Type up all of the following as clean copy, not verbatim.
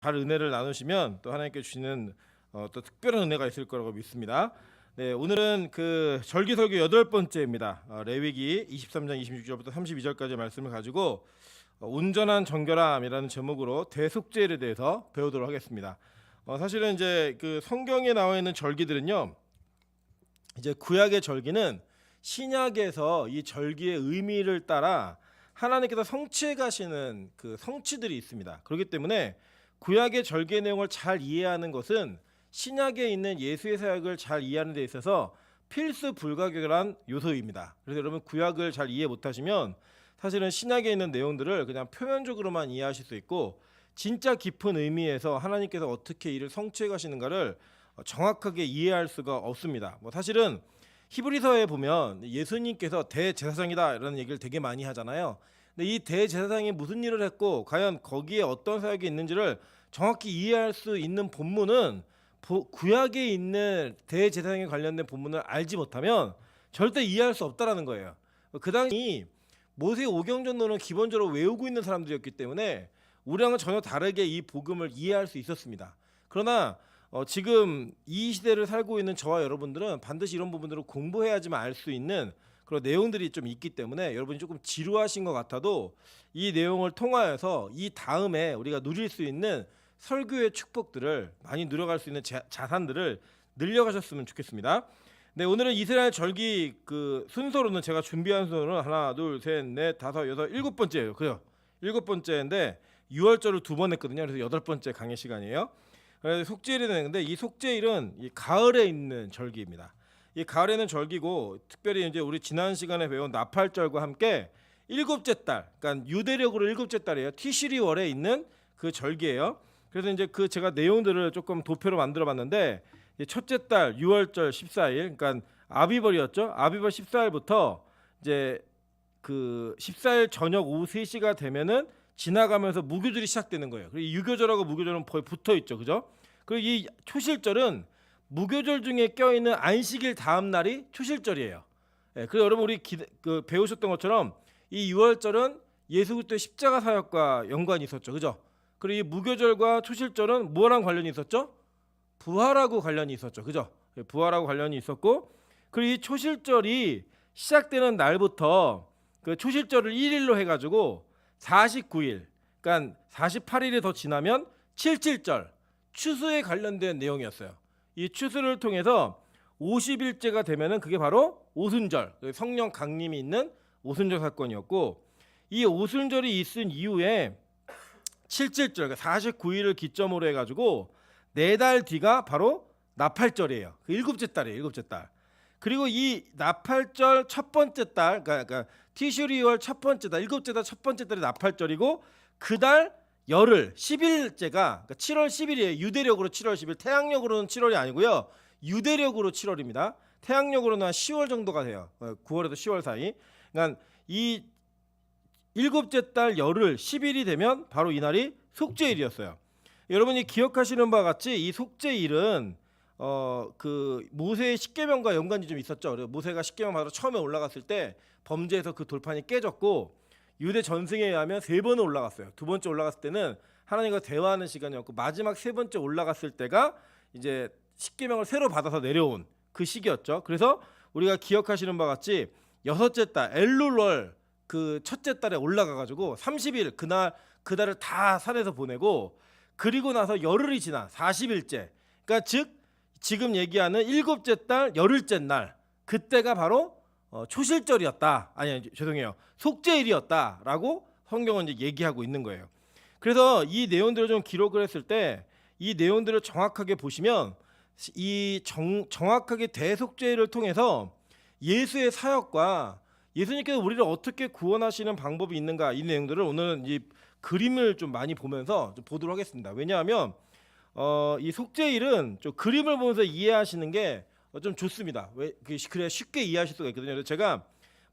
잘 은혜를 나누시면 또 하나님께 주시는 또 특별한 은혜가 있을 거라고 믿습니다. 네, 오늘은 그 절기설교 8번째입니다. 레위기 23장 26절부터 32절까지 말씀을 가지고 온전한 정결함이라는 제목으로 대속죄에 대해서 배우도록 하겠습니다. 사실은 이제 그 성경에 나와 있는 절기들은요, 이제 구약의 절기는 신약에서 이 절기의 의미를 따라 하나님께서 성취해 가시는 그 성취들이 있습니다. 그렇기 때문에 구약의 절기의 내용을 잘 이해하는 것은 신약에 있는 예수의 사역을 잘 이해하는 데 있어서 필수 불가결한 요소입니다. 그래서 여러분 구약을 잘 이해 못하시면 사실은 신약에 있는 내용들을 그냥 표면적으로만 이해하실 수 있고 진짜 깊은 의미에서 하나님께서 어떻게 이를 성취해 가시는가를 정확하게 이해할 수가 없습니다. 사실은 히브리서에 보면 예수님께서 대제사장이다 이런 얘기를 되게 많이 하잖아요. 근데 이 대제사장이 무슨 일을 했고 과연 거기에 어떤 사역이 있는지를 정확히 이해할 수 있는 본문은 구약에 있는 대제사장에 관련된 본문을 알지 못하면 절대 이해할 수 없다라는 거예요. 그 당시 모세 오경전도는 기본적으로 외우고 있는 사람들이었기 때문에 우리랑은 전혀 다르게 이 복음을 이해할 수 있었습니다. 그러나 지금 이 시대를 살고 있는 저와 여러분들은 반드시 이런 부분들을 공부해야지만 알 수 있는 그런 내용들이 좀 있기 때문에 여러분이 조금 지루하신 것 같아도 이 내용을 통하여서 이 다음에 우리가 누릴 수 있는 설교의 축복들을 많이 누려갈 수 있는 자산들을 늘려가셨으면 좋겠습니다. 네, 오늘은 이스라엘 절기 그 순서로는 제가 준비한 순서는 하나, 둘, 셋, 넷, 다섯, 여섯, 7번째예요. 그죠? 7번째인데 6월절을 2번 했거든요. 그래서 8번째 강의 시간이에요. 그래서 속죄일은 했는데 이 속죄일은 이 가을에 있는 절기입니다. 이 가을에는 절기고 특별히 이제 우리 지난 시간에 배운 나팔절과 함께 일곱째 달, 그러니까 유대력으로 일곱째 달이에요. 티시리월에 있는 그 절기예요. 그래서 이제 그 제가 내용들을 조금 도표로 만들어봤는데 첫째 달 6월절 14일, 그러니까 아비벌이었죠. 아비벌 14일부터 이제 그 14일 저녁 오후 3시가 되면은 지나가면서 무교절이 시작되는 거예요. 그리고 유교절하고 무교절은 거의 붙어 있죠, 그죠? 그리고 이 초실절은 무교절 중에 껴있는 안식일 다음 날이 초실절이에요. 예, 그래서 여러분 우리 배우셨던 것처럼 이 6월절은 예수 그리스도의 십자가 사역과 연관이 있었죠, 그죠? 그리고 이 무교절과 초실절은 뭐랑 관련이 있었죠? 부활하고 관련이 있었죠, 그죠? 예, 부활하고 관련이 있었고, 그리고 이 초실절이 시작되는 날부터 그 초실절을 1일로 해가지고 49일, 그러니까 48일이 더 지나면 77절, 추수에 관련된 내용이었어요. 이 추수를 통해서 50일째가 되면은 그게 바로 오순절, 성령 강림이 있는 오순절 사건이었고, 이 오순절이 있은 이후에 77절, 그러니까 49일을 기점으로 해가지고 4달 뒤가 바로 나팔절이에요. 그 일곱째 달이에요, 일곱째 달. 그리고 이 나팔절 첫 번째 달, 그러니까 티슈리월 첫 번째 달, 일곱째 달 첫 번째 달이 나팔절이고 그달 열흘 10일째가 그러니까 7월 10일이에요. 유대력으로 7월 10일, 태양력으로는 7월이 아니고요. 유대력으로 7월입니다. 태양력으로는 한 10월 정도가 돼요. 9월에서 10월 사이. 그러니까 이 일곱째 달 열흘 10일이 되면 바로 이날이 속죄일이었어요. 여러분이 기억하시는 바와 같이 이 속죄일은 그 모세의 십계명과 연관이 좀 있었죠. 모세가 십계명 받으러 처음에 올라갔을 때 범죄에서 그 돌판이 깨졌고 유대 전승에 의하면 3번을 올라갔어요. 2번째 올라갔을 때는 하나님과 대화하는 시간이었고 마지막 3번째 올라갔을 때가 이제 십계명을 새로 받아서 내려온 그 시기였죠. 그래서 우리가 기억하시는 바와 같이 6째 달 엘룰월 그 첫째 달에 올라가가지고 30일 그 달을 다 산에서 보내고 그리고 나서 열흘이 지나 40일째, 그러니까 즉 지금 얘기하는 일곱째 달 열흘째 날 그때가 바로 초실절이었다. 아니 죄송해요, 속죄일이었다라고 성경은 이제 얘기하고 있는 거예요. 그래서 이 내용들을 좀 기록을 했을 때 이 내용들을 정확하게 보시면 이 정확하게 대속죄를 통해서 예수의 사역과 예수님께서 우리를 어떻게 구원하시는 방법이 있는가, 이 내용들을 오늘은 이 그림을 좀 많이 보면서 좀 보도록 하겠습니다. 왜냐하면 이 속죄일은 좀 그림을 보면서 이해하시는 게 좀 좋습니다. 그래야 쉽게 이해하실 수가 있거든요. 그래서 제가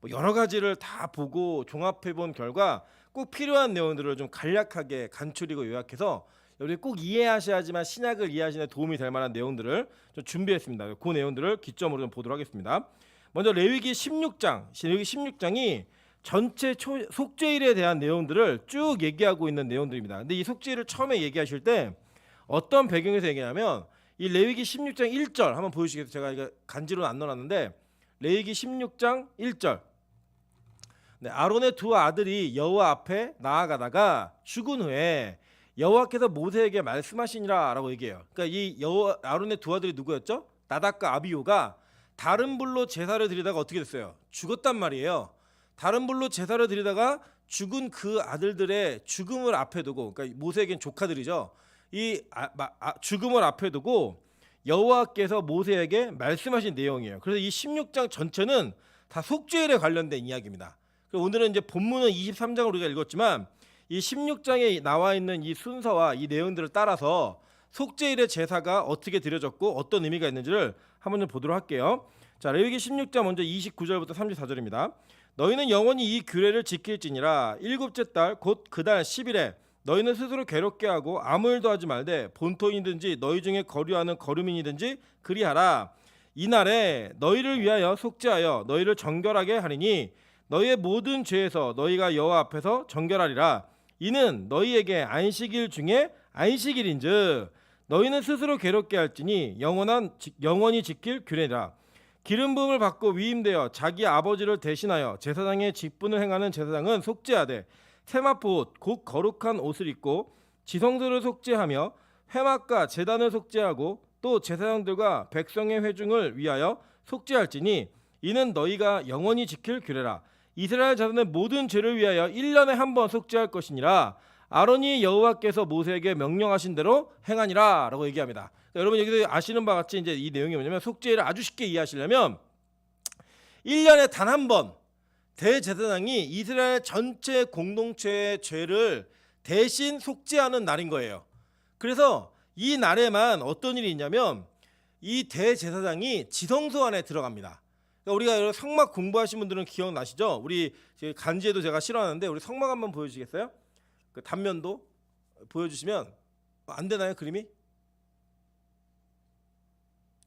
뭐 여러 가지를 다 보고 종합해 본 결과 꼭 필요한 내용들을 좀 간략하게 간추리고 요약해서 여러분이 꼭 이해하셔야지만 신약을 이해하시는 데 도움이 될 만한 내용들을 좀 준비했습니다. 그 내용들을 기점으로 좀 보도록 하겠습니다. 먼저 레위기 16장, 레위기 16장이 전체 속죄일에 대한 내용들을 쭉 얘기하고 있는 내용들입니다. 근데 이 속죄일을 처음에 얘기하실 때 어떤 배경에서 얘기냐면 이 레위기 16장 1절 한번 보여주시겠어요? 제가 이거 간지로 안 넣어놨는데 레위기 16장 1절. 네, 아론의 두 아들이 여호와 앞에 나아가다가 죽은 후에 여호와께서 모세에게 말씀하시니라라고 얘기해요. 그러니까 이 아론의 두 아들이 누구였죠? 나답과 아비후가 다른 불로 제사를 드리다가 어떻게 됐어요? 죽었단 말이에요. 다른 불로 제사를 드리다가 죽은 그 아들들의 죽음을 앞에 두고, 그러니까 모세에겐 조카들이죠. 이 죽음을 앞에 두고 여호와께서 모세에게 말씀하신 내용이에요. 그래서 이 16장 전체는 다 속죄일에 관련된 이야기입니다. 오늘은 이제 본문은 23장을 우리가 읽었지만 이 16장에 나와 있는 이 순서와 이 내용들을 따라서 속죄일의 제사가 어떻게 드려졌고 어떤 의미가 있는지를 한번 좀 보도록 할게요. 자, 레위기 16장 먼저 29절부터 34절입니다. 너희는 영원히 이 규례를 지킬지니라. 일곱째 달 곧 그 달 10일에 너희는 스스로 괴롭게 하고 아무 일도 하지 말되 본토인이든지 너희 중에 거류하는 거류민이든지 그리하라. 이날에 너희를 위하여 속죄하여 너희를 정결하게 하리니 너희의 모든 죄에서 너희가 여호와 앞에서 정결하리라. 이는 너희에게 안식일 중에 안식일인즉 너희는 스스로 괴롭게 할지니 영원히 지킬 규례라. 기름 부음을 받고 위임되어 자기 아버지를 대신하여 제사장의 직분을 행하는 제사장은 속죄하되 세마포 옷 곧 거룩한 옷을 입고 지성소를 속죄하며 회막과 제단을 속죄하고 또 제사장들과 백성의 회중을 위하여 속죄할지니 이는 너희가 영원히 지킬 규례라. 이스라엘 자손의 모든 죄를 위하여 1년에 한 번 속죄할 것이니라. 아론이 여호와께서 모세에게 명령하신 대로 행하니라 라고 얘기합니다. 그러니까 여러분 여기서 아시는 바와 같이 이제 이 내용이 뭐냐면 속죄를 아주 쉽게 이해하시려면 1년에 단 한 번 대제사장이 이스라엘 전체 공동체의 죄를 대신 속죄하는 날인 거예요. 그래서 이 날에만 어떤 일이 있냐면 이 대제사장이 지성소 안에 들어갑니다. 그러니까 우리가 성막 공부하신 분들은 기억나시죠? 우리 간지에도 제가 실어놨는데 우리 성막 한번 보여주시겠어요? 그 단면도 보여주시면 안 되나요 그림이?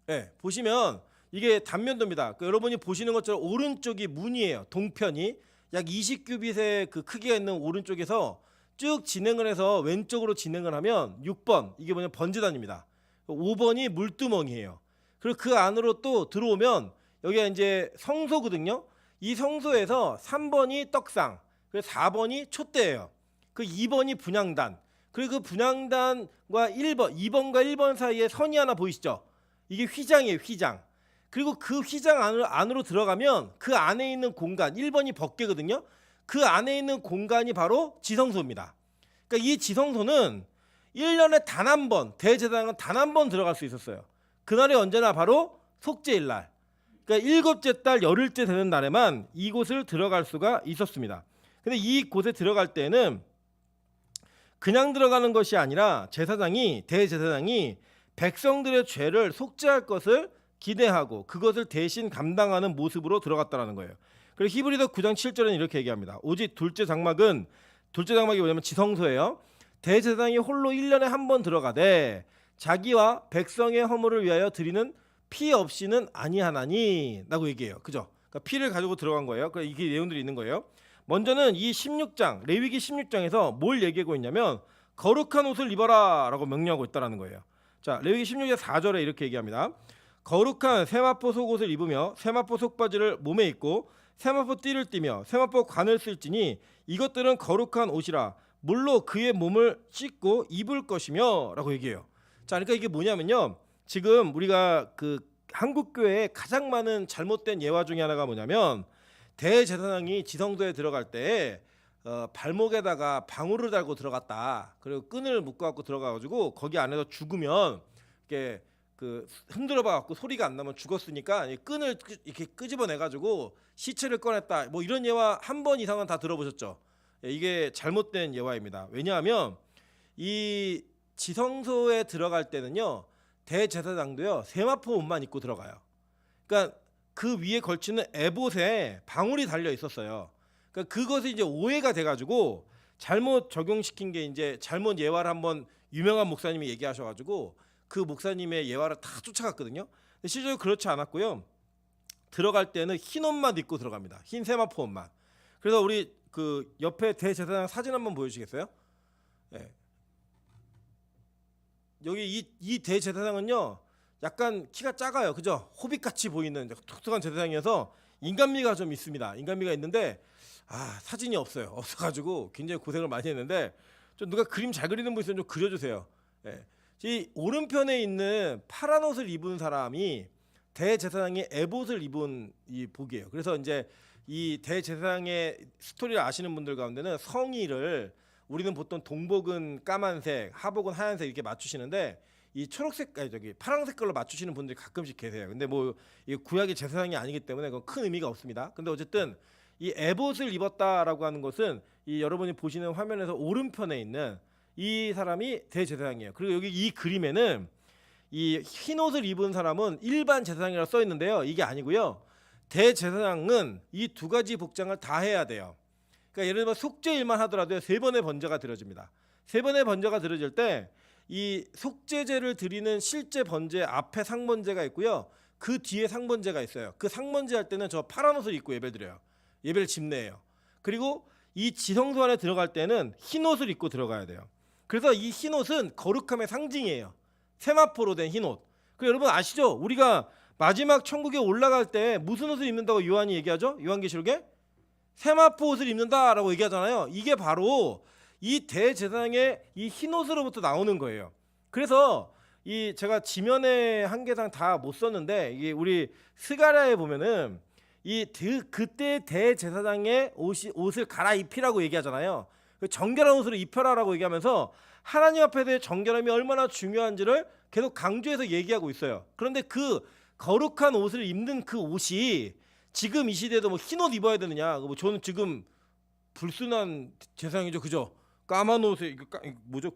네, 보시면 이게 단면도입니다. 그러니까 여러분이 보시는 것처럼 오른쪽이 문이에요. 동편이 약 20규빗의 그 크기가 있는 오른쪽에서 쭉 진행을 해서 왼쪽으로 진행을 하면 6번 이게 뭐냐 번제단입니다. 5번이 물두멍이에요. 그리고 그 안으로 또 들어오면 여기가 이제 성소거든요. 이 성소에서 3번이 떡상, 그리고 4번이 촛대예요. 그 2번이 분향단. 그리고 그 분향단과 2번과 1번 사이에 선이 하나 보이시죠? 이게 휘장이에요, 휘장. 그리고 그 휘장 안으로 들어가면 그 안에 있는 공간, 1번이 법궤거든요. 그 안에 있는 공간이 바로 지성소입니다. 그러니까 이 지성소는 1년에 단 한 번, 대제사장은 단 한 번 들어갈 수 있었어요. 그날이 언제나 바로 속죄일 날. 그러니까 일곱째 달 열흘째 되는 날에만 이곳을 들어갈 수가 있었습니다. 근데 이곳에 들어갈 때는 그냥 들어가는 것이 아니라 대제사장이 백성들의 죄를 속죄할 것을 기대하고 그것을 대신 감당하는 모습으로 들어갔다라는 거예요. 그리고 히브리서 9장 7절은 이렇게 얘기합니다. 오직 둘째 장막이 뭐냐면 지성소예요. 대제사장이 홀로 1년에 한 번 들어가되 자기와 백성의 허물을 위하여 드리는 피 없이는 아니하나니 라고 얘기해요. 그죠? 그러니까 피를 가지고 들어간 거예요. 그러니까 이게 내용들이 있는 거예요. 먼저는 이 16장 레위기 16장에서 뭘 얘기하고 있냐면 거룩한 옷을 입어라 라고 명령하고 있다는 거예요. 자, 레위기 16장 4절에 이렇게 얘기합니다. 거룩한 세마포 속옷을 입으며 세마포 속바지를 몸에 입고 세마포 띠를 띠며 세마포 관을 쓸지니 이것들은 거룩한 옷이라 물로 그의 몸을 씻고 입을 것이며 라고 얘기해요. 자, 그러니까 이게 뭐냐면요. 지금 우리가 그 한국 교회에 가장 많은 잘못된 예화 중에 하나가 뭐냐면 대제사장이 지성소에 들어갈 때 발목에다가 방울을 달고 들어갔다. 그리고 끈을 묶어갖고 들어가가지고 거기 안에서 죽으면 이렇게 그 흔들어봐갖고 소리가 안 나면 죽었으니까 끈을 이렇게 끄집어내가지고 시체를 꺼냈다. 뭐 이런 예화 한 번 이상은 다 들어보셨죠? 이게 잘못된 예화입니다. 왜냐하면 이 지성소에 들어갈 때는요 대제사장도요 세마포 옷만 입고 들어가요. 그러니까 그 위에 걸치는 에봇에 방울이 달려 있었어요. 그러니까 그것이 이제 오해가 돼가지고 잘못 적용시킨 게 이제 잘못 예화를 한번 유명한 목사님이 얘기하셔가지고 그 목사님의 예화를 다 쫓아갔거든요. 근데 실제로 그렇지 않았고요. 들어갈 때는 흰 옷만 입고 들어갑니다. 흰 세마포 옷만. 그래서 우리 그 옆에 대제사장 사진 한번 보여주시겠어요? 예. 여기 이 대제사장은요 약간 키가 작아요, 그죠? 호빗같이 보이는 독특한 제사장이어서 인간미가 좀 있습니다. 인간미가 있는데 사진이 없어가지고 굉장히 고생을 많이 했는데 좀 누가 그림 잘 그리는 분 있으면 좀 그려주세요. 예. 이 오른편에 있는 파란 옷을 입은 사람이 대제사장의 에봇을 입은 이 복이에요. 그래서 이제 이 대제사장의 스토리를 아시는 분들 가운데는 성의를 우리는 보통 동복은 까만색, 하복은 하얀색 이렇게 맞추시는데 이 초록색, 저기 파란색 걸로 맞추시는 분들이 가끔씩 계세요. 근데 뭐 이 구약의 제사장이 아니기 때문에 그건 큰 의미가 없습니다. 근데 어쨌든 이 에봇을 입었다라고 하는 것은 이 여러분이 보시는 화면에서 오른편에 있는 이 사람이 대제사장이에요. 그리고 여기 이 그림에는 이 흰 옷을 입은 사람은 일반 제사장이라고 써 있는데요. 이게 아니고요. 대제사장은 이 두 가지 복장을 다 해야 돼요. 그러니까 예를 들면 속죄일만 하더라도 3번의 번제가 드려집니다. 3번의 번제가 드려질 때 이 속죄제를 드리는 실제 번제 앞에 상번제가 있고요. 그 뒤에 상번제가 있어요. 그 상번제 할 때는 저 파란 옷을 입고 예배를 드려요. 예배를 집례해요. 그리고 이 지성소 안에 들어갈 때는 흰 옷을 입고 들어가야 돼요. 그래서 이 흰 옷은 거룩함의 상징이에요. 세마포로 된 흰 옷. 그 여러분 아시죠? 우리가 마지막 천국에 올라갈 때 무슨 옷을 입는다고 요한이 얘기하죠? 요한계시록에 세마포 옷을 입는다라고 얘기하잖아요. 이게 바로 이 대제사장의 이 흰 옷으로부터 나오는 거예요. 그래서 이 제가 지면에 한 개당 다 못 썼는데 이게 우리 스가랴에 보면은 그때 대제사장의 옷을 갈아입히라고 얘기하잖아요. 정결한 옷으로 입혀라라고 얘기하면서 하나님 앞에서의 정결함이 얼마나 중요한지를 계속 강조해서 얘기하고 있어요. 그런데 그 거룩한 옷을 입는 그 옷이 지금 이 시대에도 뭐 흰 옷 입어야 되느냐? 뭐 저는 지금 불순한 제사장이죠, 그죠? 까만 옷에 뭐죠?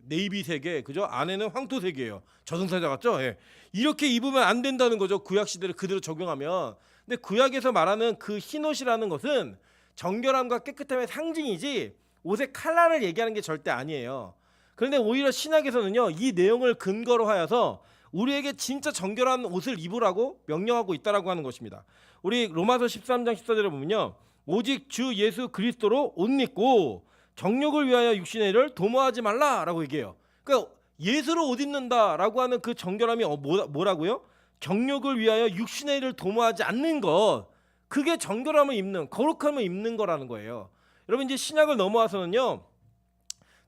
네이비색에 그죠? 안에는 황토색이에요. 저승사자 같죠? 예. 이렇게 입으면 안 된다는 거죠. 구약 시대를 그대로 적용하면. 근데 구약에서 말하는 그 흰 옷이라는 것은 정결함과 깨끗함의 상징이지 옷의 컬러를 얘기하는 게 절대 아니에요. 그런데 오히려 신약에서는요 이 내용을 근거로 하여서 우리에게 진짜 정결한 옷을 입으라고 명령하고 있다라고 하는 것입니다. 우리 로마서 13장 14절에 보면요 오직 주 예수 그리스도로 옷 입고 정욕을 위하여 육신의 일을 도모하지 말라라고 얘기해요. 그러니까 예수로 옷 입는다라고 하는 그 정결함이 뭐라고요? 정욕을 위하여 육신의 일을 도모하지 않는 것, 그게 정결함을 입는, 거룩함을 입는 거라는 거예요. 여러분 이제 신약을 넘어와서는요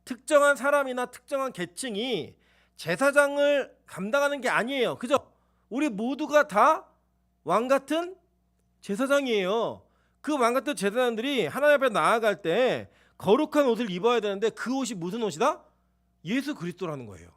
특정한 사람이나 특정한 계층이 제사장을 감당하는 게 아니에요. 그죠? 우리 모두가 다 왕같은 제사장이에요. 그 왕같은 제사장들이 하나님 앞에 나아갈 때 거룩한 옷을 입어야 되는데 그 옷이 무슨 옷이다? 예수 그리스도라는 거예요.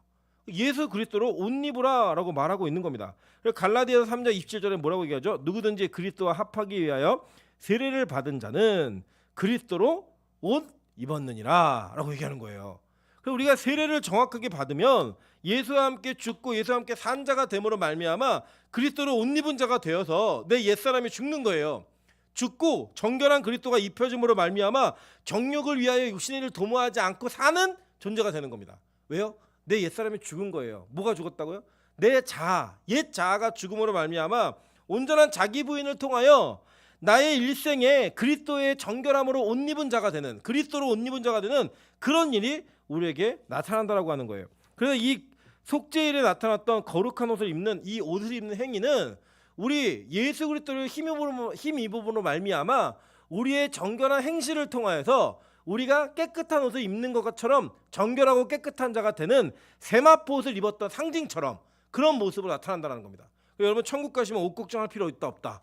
예수 그리스도로 옷 입으라라고 말하고 있는 겁니다. 갈라디아서 3장 27절에 뭐라고 얘기하죠? 누구든지 그리스도와 합하기 위하여 세례를 받은 자는 그리스도로 옷 입었느니라 라고 얘기하는 거예요. 우리가 세례를 정확하게 받으면 예수와 함께 죽고 예수와 함께 산 자가 됨으로 말미암아 그리스도로 옷 입은 자가 되어서 내 옛사람이 죽는 거예요. 죽고 정결한 그리스도가 입혀짐으로 말미암아 정욕을 위하여 육신의 일을 도모하지 않고 사는 존재가 되는 겁니다. 왜요? 내 옛사람이 죽은 거예요. 뭐가 죽었다고요? 내 자아, 옛 자아가 죽음으로 말미암아 온전한 자기 부인을 통하여 나의 일생에 그리스도의 정결함으로 옷 입은 자가 되는, 그리스도로 옷 입은 자가 되는 그런 일이 우리에게 나타난다라고 하는 거예요. 그래서 이 속죄일에 나타났던 거룩한 옷을 입는 이 옷을 입는 행위는 우리 예수 그리스도를 힘입음으로 말미암아 우리의 정결한 행실을 통하여서 우리가 깨끗한 옷을 입는 것처럼 정결하고 깨끗한 자가 되는 세마포 옷을 입었던 상징처럼 그런 모습으로 나타난다는 겁니다. 여러분 천국 가시면 옷 걱정할 필요 있다 없다?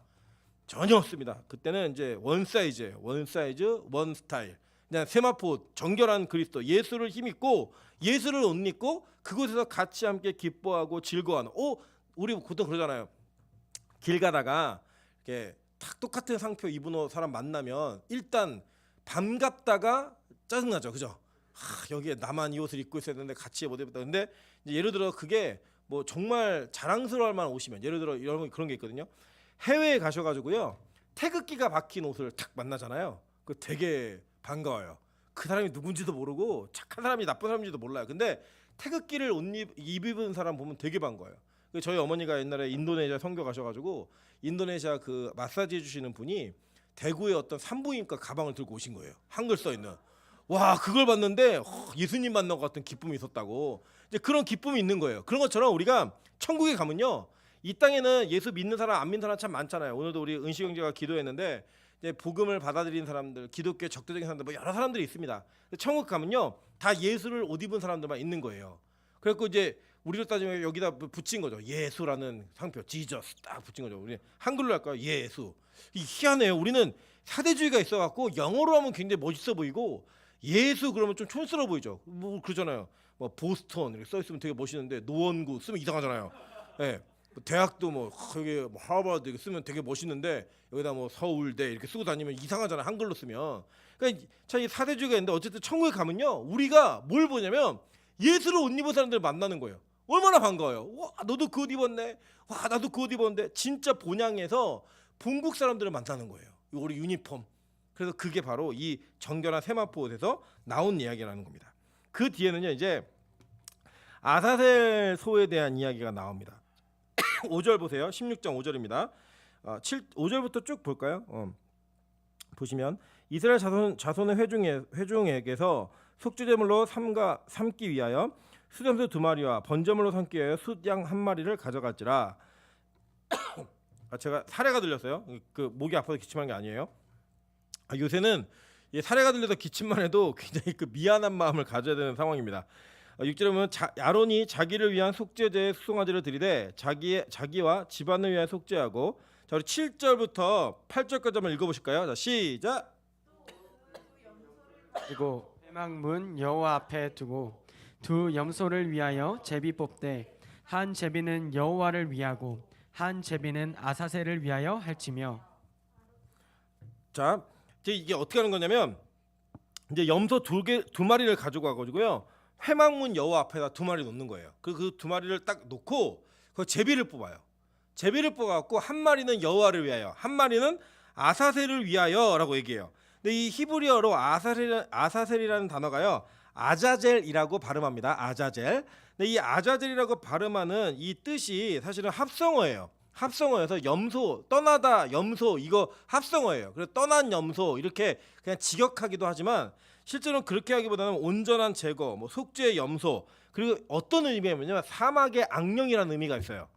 전혀 없습니다. 그때는 이제 원 사이즈예요. 원 사이즈, 원 스타일. 그냥 세마포 옷, 정결한 그리스도, 예수를 힘입고 예수를 옷 입고 그곳에서 같이 함께 기뻐하고 즐거워하는. 우리 보통 그러잖아요. 길 가다가 이렇게 딱 똑같은 상표 입은 옷 사람 만나면 일단 반갑다가 짜증나죠, 그죠? 여기에 나만 이 옷을 입고 있어야 되는데 같이 못 입었다. 근데 이제 예를 들어 그게 뭐 정말 자랑스러울 만한 옷이면 예를 들어 여러분 그런 게 있거든요. 해외에 가셔가지고요 태극기가 박힌 옷을 탁 만나잖아요. 그 되게 반가워요. 그 사람이 누군지도 모르고 착한 사람이 나쁜 사람인지도 몰라요. 근데 태극기를 입은 사람 보면 되게 반가워요. 저희 어머니가 옛날에 인도네시아 선교 가셔가지고 인도네시아 그 마사지 해주시는 분이 대구의 어떤 산부인과 가방을 들고 오신 거예요. 한글 써 있는. 와, 그걸 봤는데 예수님 만난 것 같은 기쁨이 있었다고. 이제 그런 기쁨이 있는 거예요. 그런 것처럼 우리가 천국에 가면요, 이 땅에는 예수 믿는 사람 안 믿는 사람 참 많잖아요. 오늘도 우리 은식 형제가 기도했는데 이제 복음을 받아들이는 사람들, 기독교 적대적인 사람들, 뭐 여러 사람들이 있습니다. 천국 가면요, 다 예수를 옷 입은 사람들만 있는 거예요. 그래갖고 이제 우리로 따지면 여기다 붙인 거죠. 예수라는 상표, 지저스 딱 붙인 거죠. 우리 한글로 할까요? 예수. 이 희한해요. 우리는 사대주의가 있어갖고 영어로 하면 굉장히 멋있어 보이고 예수 그러면 좀 촌스러워 보이죠. 뭐 그러잖아요. 뭐 보스턴 이렇게 써 있으면 되게 멋있는데 노원구 쓰면 이상하잖아요. 예. 대학도 뭐 여기 뭐 하버드 이렇게 쓰면 되게 멋있는데 여기다 뭐 서울대 이렇게 쓰고 다니면 이상하잖아요. 한글로 쓰면. 그러니까 참 사대주의가 있는데 어쨌든 천국에 가면요, 우리가 뭘 보냐면 예수를 옷 입은 사람들을 만나는 거예요. 얼마나 반가워요. 와, 너도 그 옷 입었네. 와, 나도 그 옷 입었는데 진짜 본향에서 본국 사람들을 만나는 거예요. 우리 유니폼. 그래서 그게 바로 이 정결한 세마포 옷에서 나온 이야기라는 겁니다. 그 뒤에는요, 이제 아사셀 소에 대한 이야기가 나옵니다. 5절 보세요. 16장 5절입니다. 5절부터 쭉 볼까요? 보시면 이스라엘 자손의 회중에게서 속죄제물로 삼기 위하여 수염소 2마리와 번제물로 삼기 위하여 숫양 1마리를 가져갈지라. 제가 사례가 들렸어요. 그 목이 아파서 기침한 게 아니에요. 요새는 사례가 들려서 기침만 해도 굉장히 그 미안한 마음을 가져야 되는 상황입니다. 6절에 보면 아론이 자기를 위한 속죄제의 수송아지를 드리되 자기와 집안을 위하여 속죄하고. 자, 우리 7절부터 8절까지 한번 읽어보실까요? 자, 시작. 그리고 회막문 여호와 앞에 두고 두 염소를 위하여 제비 뽑되 한 제비는 여호와를 위하고 한 제비는 아사셀을 위하여 할지며. 자, 이제 이게 어떻게 하는 거냐면 이제 염소 2마리를 가지고 와가지고요, 회막문 여호와 앞에다 2마리 놓는 거예요. 그 2마리를 딱 놓고 그 제비를 뽑아요. 제비를 뽑아갖고 한 마리는 여호와를 위하여, 한 마리는 아사셀을 위하여라고 얘기해요. 근데 이 히브리어로 아사셀이라는 단어가요, 아자젤이라고 발음합니다. 아자젤. 근데 이 아자젤이라고 발음하는 이 뜻이 사실은 합성어예요. 합성어여서 염소, 떠나다, 염소, 이거 합성어예요. 그래서 떠난 염소 이렇게 그냥 직역하기도 하지만 실제로는 그렇게 하기보다는 온전한 제거, 뭐 속죄의 염소, 그리고 어떤 의미냐면 사막의 악령이라는 의미가 있어요.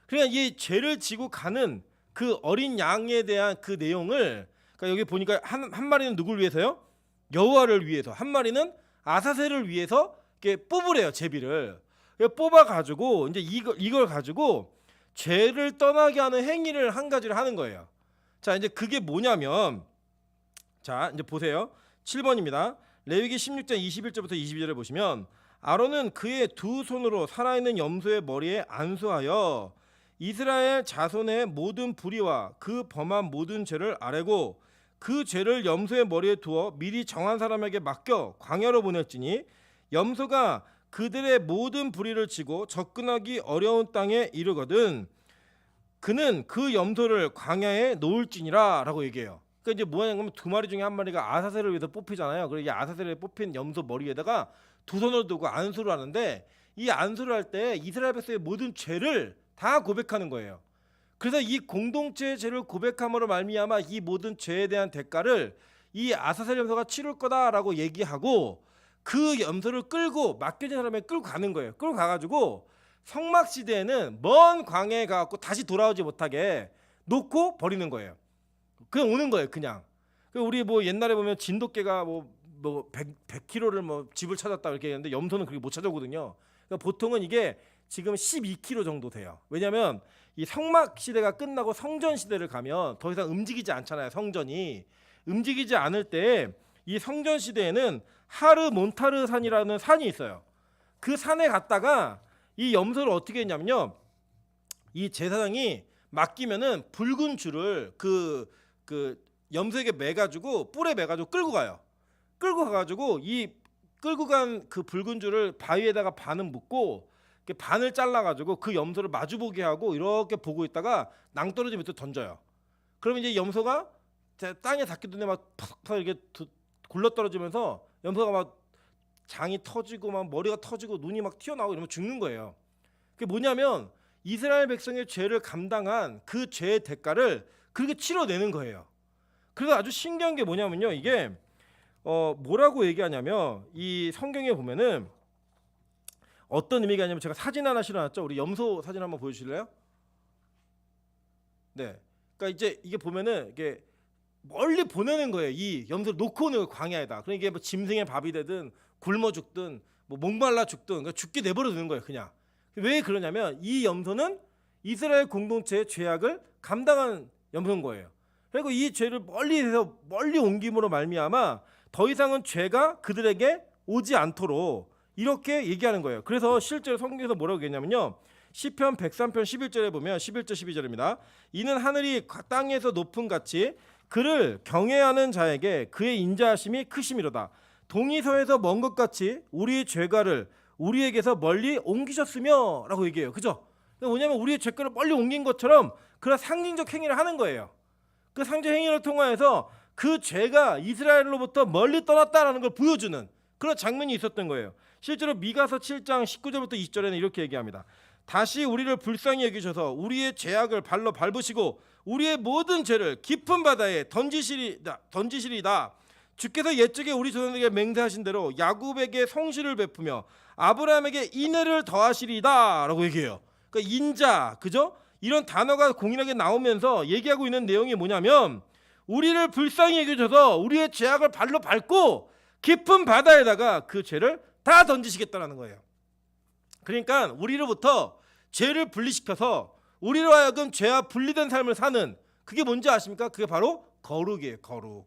그러니까 이 죄를 지고 가는 그 어린 양에 대한 그 내용을, 그러니까 여기 보니까 한 마리는 누굴 위해서요? 여호와를 위해서. 한 마리는 아사셀을 위해서 이렇게 뽑으래요, 제비를. 뽑아가지고 이제 이걸 가지고 죄를 떠나게 하는 행위를 한 가지를 하는 거예요. 자, 이제 그게 뭐냐면, 자, 이제 보세요. 7번입니다. 레위기 16장 21절부터 22절을 보시면 아론은 그의 두 손으로 살아있는 염소의 머리에 안수하여 이스라엘 자손의 모든 불의와 그 범한 모든 죄를 아뢰고 그 죄를 염소의 머리에 두어 미리 정한 사람에게 맡겨 광야로 보낼지니 염소가 그들의 모든 불의를 지고 접근하기 어려운 땅에 이르거든 그는 그 염소를 광야에 놓을지니라 라고 얘기해요. 그러니까 이제 뭐냐면 2마리 중에 1마리가 아사셀을 위해서 뽑히잖아요. 그리고 이 아사셀에 뽑힌 염소 머리에다가 두 손을 두고 안수를 하는데, 이 안수를 할 때 이스라엘 백성의 모든 죄를 다 고백하는 거예요. 그래서 이 공동체의 죄를 고백함으로 말미암아 이 모든 죄에 대한 대가를 이 아사셀 염소가 치를 거다라고 얘기하고 그 염소를 끌고 맡겨진 사람에 끌고 가는 거예요. 끌고 가가지고 성막 시대에는 먼 광야에 가갖고 다시 돌아오지 못하게 놓고 버리는 거예요. 그냥 오는 거예요, 그냥. 우리 뭐 옛날에 보면 진돗개가 뭐 100km를 뭐 집을 찾았다 이렇게 했는데 염소는 그렇게 못 찾아오거든요. 그러니까 보통은 이게 지금 12km 정도 돼요. 왜냐하면 이 성막 시대가 끝나고 성전 시대를 가면 더 이상 움직이지 않잖아요. 성전이 움직이지 않을 때 이 성전 시대에는 하르몬타르 산이라는 산이 있어요. 그 산에 갔다가 이 염소를 어떻게 했냐면요, 이 제사장이 맡기면은 붉은 줄을 그 염소에게 매가지고 뿔에 매가지고 끌고 가요. 끌고 가가지고 이 끌고 간 그 붉은 줄을 바위에다가 반은 묶고 반을 잘라가지고 그 염소를 마주보게 하고 이렇게 보고 있다가 낭떠러지 밑에 던져요. 그러면 이제 염소가 땅에 닿기 전에 막 팍팍 이렇게 굴러떨어지면서 염소가 막 장이 터지고 막 머리가 터지고 눈이 막 튀어나오고 이러면 죽는 거예요. 그게 뭐냐면 이스라엘 백성의 죄를 감당한 그 죄의 대가를 그렇게 치러내는 거예요. 그래서 아주 신기한 게 뭐냐면요. 이게 뭐라고 얘기하냐면 이 성경에 보면은 어떤 의미가 있냐면 제가 사진 하나 실어놨죠. 우리 염소 사진 한번 보여주실래요? 네. 그러니까 이제 이게 보면은 이게 멀리 보내는 거예요. 이 염소를 놓고 오는 거예요, 광야에다. 그러니까 이게 뭐 짐승의 밥이 되든 굶어 죽든 뭐 목말라 죽든 그러니까 죽게 내버려 두는 거예요, 그냥. 왜 그러냐면 이 염소는 이스라엘 공동체의 죄악을 감당한 염소인 거예요. 그리고 이 죄를 멀리해서 멀리 옮김으로 말미암아 더 이상은 죄가 그들에게 오지 않도록 이렇게 얘기하는 거예요. 그래서 실제로 성경에서 뭐라고 얘기했냐면요. 시편 103편 11절에 보면 11절 12절입니다. 이는 하늘이 땅에서 높은 같이 그를 경외하는 자에게 그의 인자하심이 크심이로다. 동이서에서 먼 것 같이 우리의 죄가를 우리에게서 멀리 옮기셨으며 라고 얘기해요. 그죠? 뭐냐면 우리의 죄가를 멀리 옮긴 것처럼 그런 상징적 행위를 하는 거예요. 그 상징 행위를 통하여서 그 죄가 이스라엘로부터 멀리 떠났다라는 걸 보여주는 그런 장면이 있었던 거예요. 실제로 미가서 7장 19절부터 20절에는 이렇게 얘기합니다. 다시 우리를 불쌍히 여기셔서 우리의 죄악을 발로 밟으시고 우리의 모든 죄를 깊은 바다에 던지시리다. 주께서 옛적에 우리 조상에게 맹세하신 대로 야곱에게 성실을 베푸며 아브라함에게 인애를 더하시리다 라고 얘기해요. 그러니까 인자, 그죠? 이런 단어가 공인하게 나오면서 얘기하고 있는 내용이 뭐냐면 우리를 불쌍히 여기셔서 우리의 죄악을 발로 밟고 깊은 바다에다가 그 죄를 다 던지시겠다라는 거예요. 그러니까 우리로부터 죄를 분리시켜서 우리로 하여금 죄와 분리된 삶을 사는 그게 뭔지 아십니까? 그게 바로 거룩이에요. 거룩.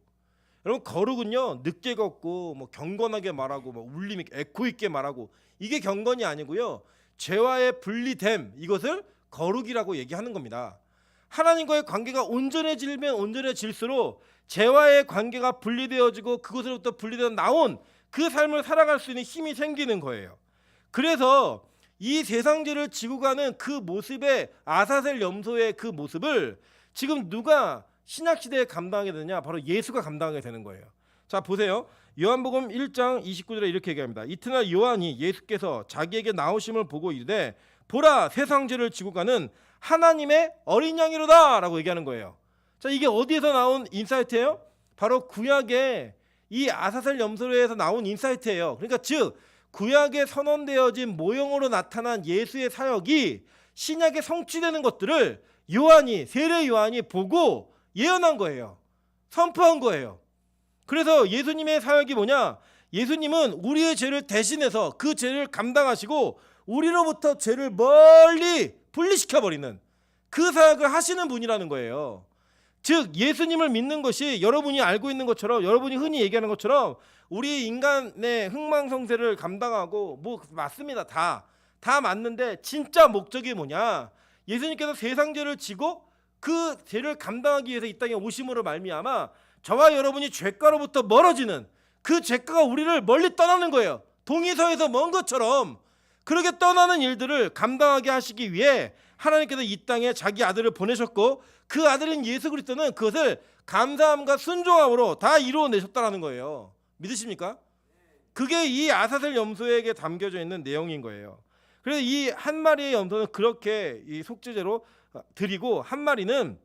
여러분 거룩은요 늦게 걷고 뭐 경건하게 말하고 뭐 울림 있게 에코 있게 말하고 이게 경건이 아니고요 죄와의 분리됨 이것을 거룩이라고 얘기하는 겁니다. 하나님과의 관계가 온전해지면 온전해질수록 죄와의 관계가 분리되어지고 그것으로부터 분리되어 나온 그 삶을 살아갈 수 있는 힘이 생기는 거예요. 그래서 이 세상죄를 지고 가는 그 모습의 아사셀 염소의 그 모습을 지금 누가 신약시대에 감당하게 되냐? 바로 예수가 감당하게 되는 거예요. 자 보세요. 요한복음 1장 29절에 이렇게 얘기합니다. 이튿날 요한이 예수께서 자기에게 나오심을 보고 이르되 보라 세상죄를 지고 가는 하나님의 어린 양이로다 라고 얘기하는 거예요. 자 이게 어디에서 나온 인사이트예요? 바로 구약의 이 아사셀 염소에서 나온 인사이트예요. 그러니까 즉 구약에 선언되어진 모형으로 나타난 예수의 사역이 신약에 성취되는 것들을 요한이 세례 요한이 보고 예언한 거예요. 선포한 거예요. 그래서 예수님의 사역이 뭐냐? 예수님은 우리의 죄를 대신해서 그 죄를 감당하시고 우리로부터 죄를 멀리 분리시켜버리는 그 사역을 하시는 분이라는 거예요. 즉 예수님을 믿는 것이 여러분이 알고 있는 것처럼 여러분이 흔히 얘기하는 것처럼 우리 인간의 흥망성쇠를 감당하고 뭐 맞습니다. 다 맞는데 진짜 목적이 뭐냐? 예수님께서 세상 죄를 지고 그 죄를 감당하기 위해서 이 땅에 오심으로 말미암아 저와 여러분이 죄가로부터 멀어지는 그 죄가가 우리를 멀리 떠나는 거예요. 동이서에서 먼 것처럼 그렇게 떠나는 일들을 감당하게 하시기 위해 하나님께서 이 땅에 자기 아들을 보내셨고 그 아들인 예수 그리스도는 그것을 감사함과 순종함으로 다 이루어내셨다라는 거예요. 믿으십니까? 그게 이 아사셀 염소에게 담겨져 있는 내용인 거예요. 그래서 이 한 마리의 염소는 그렇게 이 속죄제로 드리고 한 마리는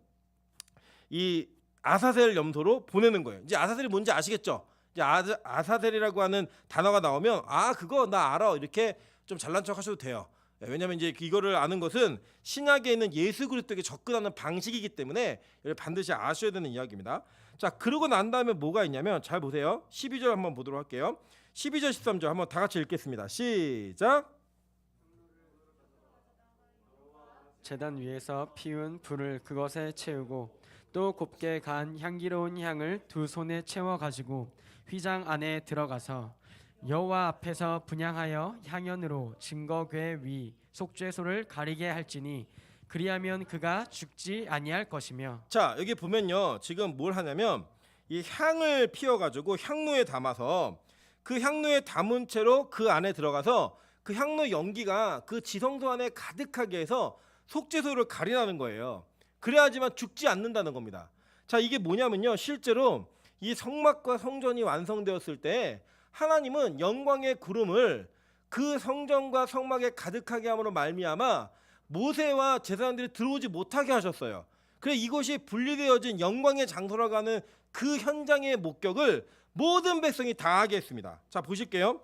이 아사셀 염소로 보내는 거예요. 이제 아사셀이 뭔지 아시겠죠? 이제 아사셀이라고 하는 단어가 나오면 아 그거 나 알아 이렇게 좀 잘난 척 하셔도 돼요. 왜냐하면 이제 이거를 아는 것은 신약에 있는 예수 그리스도에게 접근하는 방식이기 때문에 반드시 아셔야 되는 이야기입니다. 자 그러고 난 다음에 뭐가 있냐면 잘 보세요. 12절 한번 보도록 할게요. 12절 13절 한번 다 같이 읽겠습니다. 시작. 제단 위에서 피운 불을 그것에 채우고 또 곱게 간 향기로운 향을 두 손에 채워 가지고 휘장 안에 들어가서 여호와 앞에서 분향하여 향연으로 증거궤 위 속죄소를 가리게 할지니 그리하면 그가 죽지 아니할 것이며. 자 여기 보면요 지금 뭘 하냐면 이 향을 피워가지고 향로에 담아서 그 향로에 담은 채로 그 안에 들어가서 그 향로 연기가 그 지성소 안에 가득하게 해서 속죄소를 가리라는 거예요. 그래야지만 죽지 않는다는 겁니다. 자 이게 뭐냐면요 실제로 이 성막과 성전이 완성되었을 때 하나님은 영광의 구름을 그 성전과 성막에 가득하게 함으로 말미암아 모세와 제사장들이 들어오지 못하게 하셨어요. 그래 이곳이 분리되어진 영광의 장소라고 하는 그 현장의 목격을 모든 백성이 다 하게 했습니다. 자 보실게요.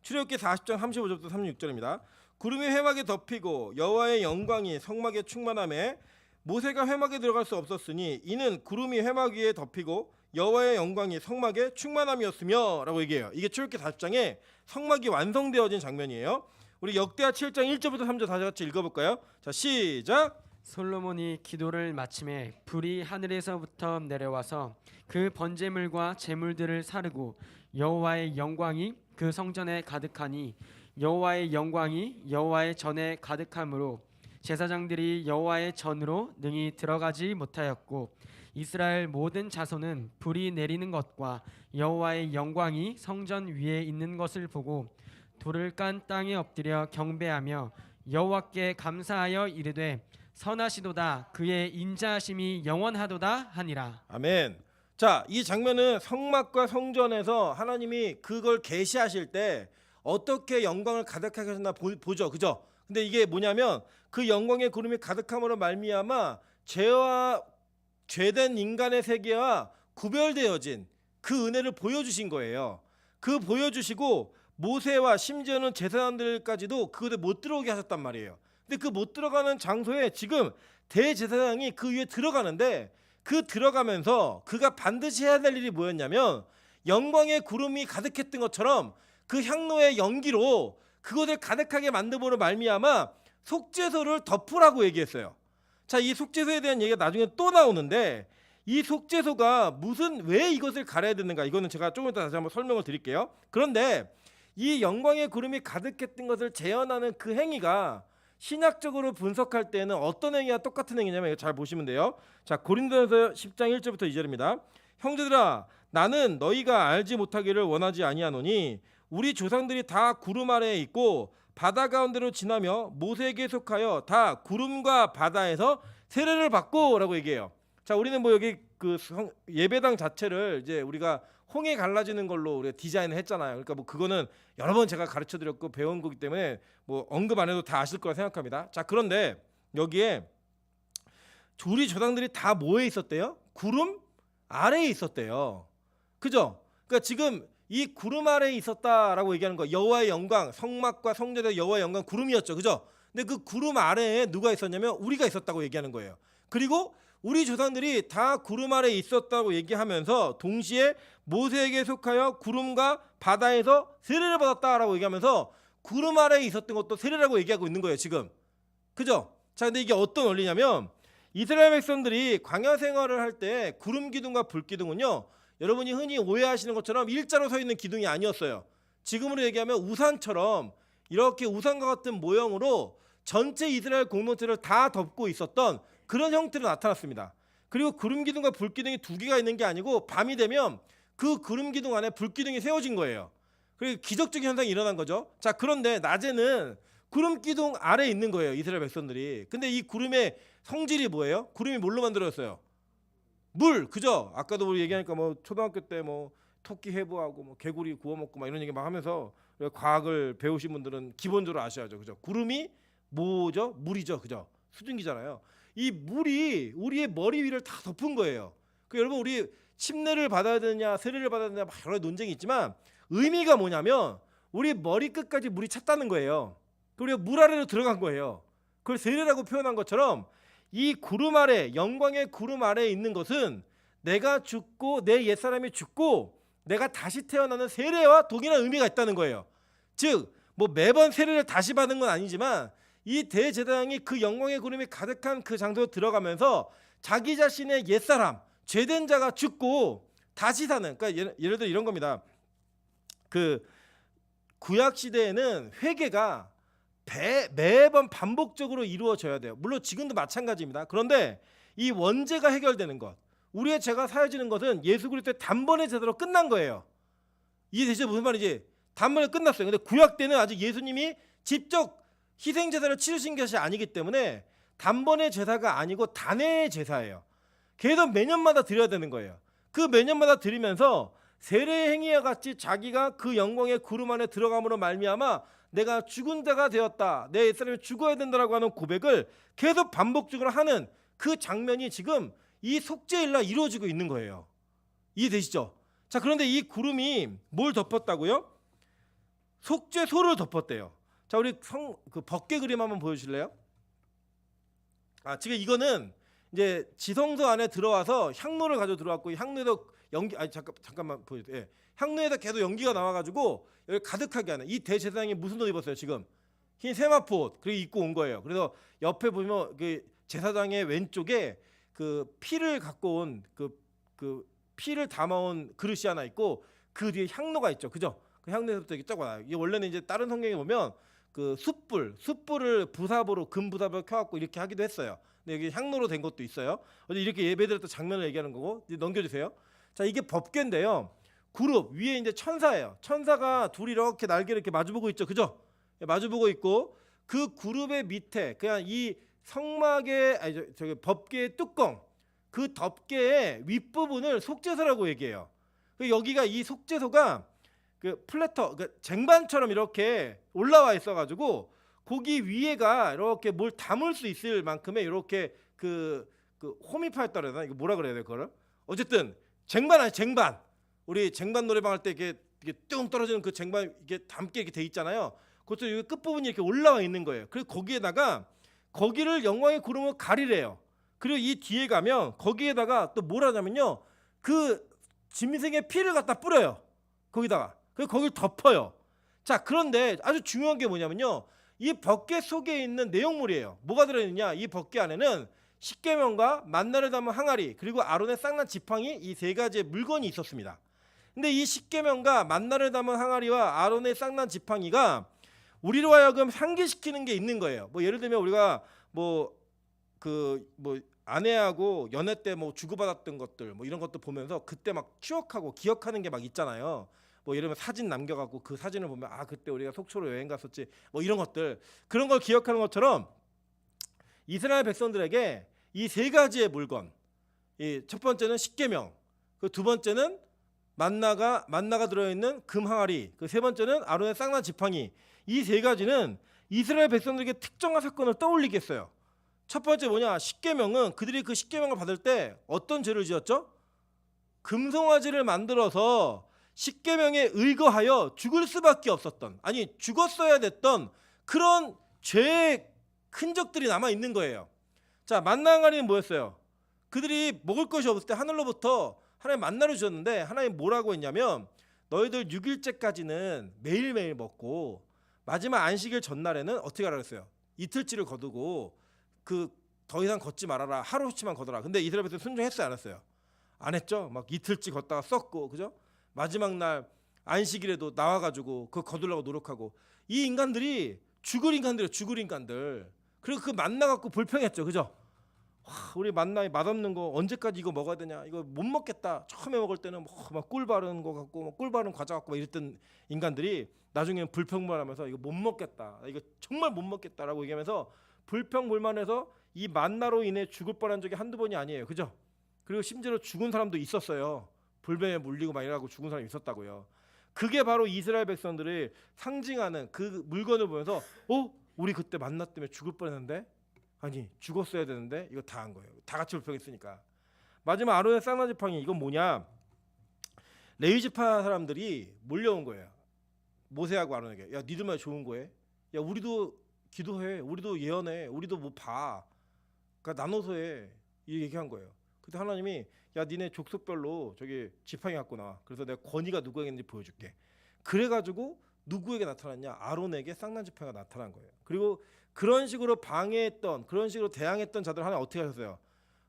출애굽기 40장 35절부터 36절입니다. 구름이 회막에 덮이고 여호와의 영광이 성막에 충만하매 모세가 회막에 들어갈 수 없었으니 이는 구름이 회막 위에 덮이고 여호와의 영광이 성막에 충만함이었으며 라고 얘기해요. 이게 출애굽기 40장에 성막이 완성되어진 장면이에요. 우리 역대하 7장 1절부터 3절 다 같이 읽어볼까요? 자 시작. 솔로몬이 기도를 마침에 불이 하늘에서부터 내려와서 그 번제물과 제물들을 사르고 여호와의 영광이 그 성전에 가득하니 여호와의 영광이 여호와의 전에 가득함으로 제사장들이 여호와의 전으로 능히 들어가지 못하였고 이스라엘 모든 자손은 불이 내리는 것과 여호와의 영광이 성전 위에 있는 것을 보고 돌을 깐 땅에 엎드려 경배하며 여호와께 감사하여 이르되 선하시도다 그의 인자하심이 영원하도다 하니라. 아멘. 자, 이 장면은 성막과 성전에서 하나님이 그걸 계시하실 때 어떻게 영광을 가득하게 하셨나 보죠. 그죠? 근데 이게 뭐냐면 그 영광의 구름이 가득함으로 말미암아 죄와 죄된 인간의 세계와 구별되어진 그 은혜를 보여주신 거예요. 그 보여주시고 모세와 심지어는 제사장들까지도 그곳에 못 들어오게 하셨단 말이에요. 근데 그 못 들어가는 장소에 지금 대제사장이 그 위에 들어가는데 그 들어가면서 그가 반드시 해야 될 일이 뭐였냐면 영광의 구름이 가득했던 것처럼 그 향로의 연기로 그것을 가득하게 만듦으로 말미암아 속죄소를 덮으라고 얘기했어요. 자, 이 속죄소에 대한 얘기가 나중에 또 나오는데 이 속죄소가 왜 이것을 가려야 되는가, 이거는 제가 조금 이따 다시 한번 설명을 드릴게요. 그런데 이 영광의 구름이 가득했던 것을 재현하는 그 행위가 신학적으로 분석할 때는 어떤 행위와 똑같은 행위냐면 이거 잘 보시면 돼요. 자, 고린도전서 10장 1절부터 2절입니다. 형제들아 나는 너희가 알지 못하기를 원하지 아니하노니 우리 조상들이 다 구름 아래에 있고 바다 가운데로 지나며 모세에게 속하여 다 구름과 바다에서 세례를 받고라고 얘기해요. 자, 우리는 뭐 여기 그 예배당 자체를 이제 우리가 홍해 갈라지는 걸로 우리가 디자인을 했잖아요. 그러니까 뭐 그거는 여러 번 제가 가르쳐 드렸고 배운 거기 때문에 뭐 언급 안 해도 다 아실 거라 생각합니다. 자, 그런데 여기에 우리 조상들이 다 뭐에 있었대요? 구름 아래에 있었대요. 그죠? 그러니까 지금 이 구름 아래에 있었다라고 얘기하는 거, 여호와의 영광, 성막과 성전의 여호와의 영광 구름이었죠. 그죠? 근데 그 구름 아래에 누가 있었냐면 우리가 있었다고 얘기하는 거예요. 그리고 우리 조상들이 다 구름 아래에 있었다고 얘기하면서 동시에 모세에게 속하여 구름과 바다에서 세례를 받았다라고 얘기하면서 구름 아래에 있었던 것도 세례라고 얘기하고 있는 거예요 지금. 그죠? 자, 근데 이게 어떤 원리냐면 이스라엘 백성들이 광야 생활을 할 때 구름 기둥과 불 기둥은요, 여러분이 흔히 오해하시는 것처럼 일자로 서 있는 기둥이 아니었어요. 지금으로 얘기하면 우산처럼 이렇게 우산과 같은 모형으로 전체 이스라엘 공동체를 다 덮고 있었던 그런 형태로 나타났습니다. 그리고 구름 기둥과 불 기둥이 두 개가 있는 게 아니고 밤이 되면 그 구름 기둥 안에 불 기둥이 세워진 거예요. 그리고 기적적인 현상이 일어난 거죠. 자, 그런데 낮에는 구름 기둥 아래에 있는 거예요 이스라엘 백성들이. 근데 이 구름의 성질이 뭐예요? 구름이 뭘로 만들어졌어요? 물. 그죠? 아까도 우리 얘기하니까 뭐 초등학교 때 뭐 토끼 해부하고 뭐 개구리 구워 먹고 막 이런 얘기 막 하면서 과학을 배우신 분들은 기본적으로 아셔야죠. 그죠? 구름이 뭐죠? 물이죠. 그죠? 수증기잖아요. 이 물이 우리의 머리 위를 다 덮은 거예요. 그 여러분 우리 침례를 받아야 되느냐 세례를 받아야 되느냐 막 여러 논쟁이 있지만 의미가 뭐냐면 우리 머리 끝까지 물이 찼다는 거예요. 그리고 물 아래로 들어간 거예요. 그걸 세례라고 표현한 것처럼 이 구름 아래, 영광의 구름 아래에 있는 것은 내가 죽고 내 옛사람이 죽고 내가 다시 태어나는 세례와 동일한 의미가 있다는 거예요. 즉 뭐 매번 세례를 다시 받은 건 아니지만 이 대제사장이 그 영광의 구름이 가득한 그 장소에 들어가면서 자기 자신의 옛사람, 죄된 자가 죽고 다시 사는, 그러니까 예를 들어 이런 겁니다. 그 구약 시대에는 회개가 매번 반복적으로 이루어져야 돼요. 물론 지금도 마찬가지입니다. 그런데 이 원죄가 해결되는 것, 우리의 죄가 사해지는 것은 예수 그리스도의 단번에 제대로 끝난 거예요. 이해되죠? 무슨 말인지? 단번에 끝났어요. 근데 구약 때는 아직 예수님이 직접 희생 제사를 치르신 것이 아니기 때문에 단번의 제사가 아니고 단회의 제사예요. 계속 매년마다 드려야 되는 거예요. 그 매년마다 드리면서 세례 행위와 같이 자기가 그 영광의 구름 안에 들어감으로 말미암아 내가 죽은 자가 되었다, 내 옛사람이 죽어야 된다라고 하는 고백을 계속 반복적으로 하는 그 장면이 지금 이 속죄일날 이루어지고 있는 거예요. 이해되시죠? 자, 그런데 이 구름이 뭘 덮었다고요? 속죄소를 덮었대요. 자, 우리 그 벗개 그림 한번 보여주실래요? 지금 이거는 이제 지성소 안에 들어와서 향로를 가지고 들어왔고, 향로에서 연기, 잠깐만 보여주세요. 예. 향로에서 계속 연기가 나와가지고 여기 가득하게 하는 이 대제사장이 무슨 옷 입었어요? 지금 흰 세마포 옷 그리고 입고 온 거예요. 그래서 옆에 보면 그 제사장의 왼쪽에 그 피를 갖고 온 그 피를 담아온 그릇이 하나 있고 그 뒤에 향로가 있죠, 그죠? 그 향로에서부터 이렇게 쫙 와요. 이게 원래는 이제 다른 성경에 보면 그 숯불을 부삽으로 금 부삽으로 켜갖고 이렇게 하기도 했어요. 근데 여기 향로로 된 것도 있어요. 어제 이렇게 예배드렸던 장면을 얘기하는 거고. 이제 넘겨주세요. 자, 이게 법궤인데요. 그룹 위에 이제 천사예요. 천사가 둘이 이렇게 날개를 이렇게 마주보고 있죠, 그죠? 마주보고 있고 그 그룹의 밑에 그냥 이 성막의 저기 법궤의 뚜껑 그 덮개의 윗부분을 속죄소라고 얘기해요. 여기가 이 속죄소가 그 플래터 그 쟁반처럼 이렇게 올라와 있어가지고 거기 위에가 이렇게 뭘 담을 수 있을 만큼의 이렇게 그 홈이파였다 그래야 되나? 이거 뭐라 그래야 돼 그거를? 어쨌든 쟁반 아니 쟁반. 우리 쟁반 노래방 할 때 이게 뚱 떨어지는 그 쟁반 이게 담게 이렇게 돼 있잖아요. 그것도 여기 끝 부분이 이렇게 올라와 있는 거예요. 그리고 거기에다가 거기를 영광의 구름으로 가리래요. 그리고 이 뒤에 가면 거기에다가 또 뭘 하냐면요, 그 짐승의 피를 갖다 뿌려요. 거기다가 그리고 거기를 덮어요. 자, 그런데 아주 중요한 게 뭐냐면요, 이 법궤 속에 있는 내용물이에요. 뭐가 들어있느냐? 이 법궤 안에는 십계명과 만나를 담은 항아리 그리고 아론의 쌍난 지팡이 이 세 가지의 물건이 있었습니다. 근데 이 십계명과 만나를 담은 항아리와 아론의 쌍난 지팡이가 우리로 하여금 상기시키는 게 있는 거예요. 뭐 예를 들면 우리가 뭐 아내하고 연애 때 뭐 주고받았던 것들 뭐 이런 것도 보면서 그때 막 추억하고 기억하는 게 막 있잖아요. 뭐 예를 들면 사진 남겨갖고 그 사진을 보면 그때 우리가 속초로 여행 갔었지 뭐 이런 것들, 그런 걸 기억하는 것처럼 이스라엘 백성들에게 이 세 가지의 물건, 이 첫 번째는 십계명, 그 두 번째는 만나가 들어있는 금 항아리, 그 세 번째는 아론의 쌍난 지팡이, 이 세 가지는 이스라엘 백성들에게 특정한 사건을 떠올리게 했어요. 첫 번째 뭐냐? 십계명은 그들이 그 십계명을 받을 때 어떤 죄를 지었죠? 금송아지를 만들어서 십계명에 의거하여 죽을 수밖에 없었던, 아니 죽었어야 됐던 그런 죄의 흔적들이 남아 있는 거예요. 자, 만나 항아리는 뭐였어요? 그들이 먹을 것이 없을 때 하늘로부터 하나님 만나를 주셨는데 하나님 뭐라고 했냐면 너희들 6일째까지는 매일매일 먹고 마지막 안식일 전날에는 어떻게 하라 그랬어요? 이틀치를 거두고 그 더 이상 걷지 말아라, 하루치만 걷어라. 근데 이스라엘 백성 순종했어요, 안 했어요? 안 했죠. 막 이틀치 걷다가 썩고, 그죠? 마지막 날 안식일에도 나와가지고 그거 거두려고 노력하고, 이 인간들이 죽을 인간들이에요, 죽을 인간들. 그리고 그 만나 갖고 불평했죠, 그죠? 우리 만나에 맛없는 거 언제까지 이거 먹어야 되냐, 이거 못 먹겠다. 처음에 먹을 때는 막 꿀 바른 거 같고 꿀 바른 과자 갖고 막 이랬던 인간들이 나중에는 불평불만하면서 이거 못 먹겠다, 이거 정말 못 먹겠다라고 얘기하면서 불평불만해서 이 만나로 인해 죽을 뻔한 적이 한두 번이 아니에요, 그죠? 그리고 심지어 죽은 사람도 있었어요. 불뱀에 물리고 막 이러고 죽은 사람이 있었다고요. 그게 바로 이스라엘 백성들을 상징하는 그 물건을 보면서 우리 그때 만나 때문에 죽을 뻔했는데, 아니 죽었어야 되는데 이거 다 한 거예요. 다 같이 불평했으니까. 마지막 아론의 쌍난 지팡이, 이건 뭐냐? 레위 지파 사람들이 몰려온 거예요. 모세하고 아론에게. 야, 니들만 좋은 거해? 야, 우리도 기도해, 우리도 예언해, 우리도 뭐 봐. 그러니까 나눠서 해. 이 얘기한 거예요. 그때 하나님이 야, 니네 족속별로 저기 지팡이 갖고 나와. 그래서 내가 권위가 누구에게 있는지 보여줄게. 그래가지고 누구에게 나타났냐? 아론에게 쌍난 지팡이가 나타난 거예요. 그리고 그런 식으로 방해했던, 그런 식으로 대항했던 자들 하나 어떻게 하셨어요?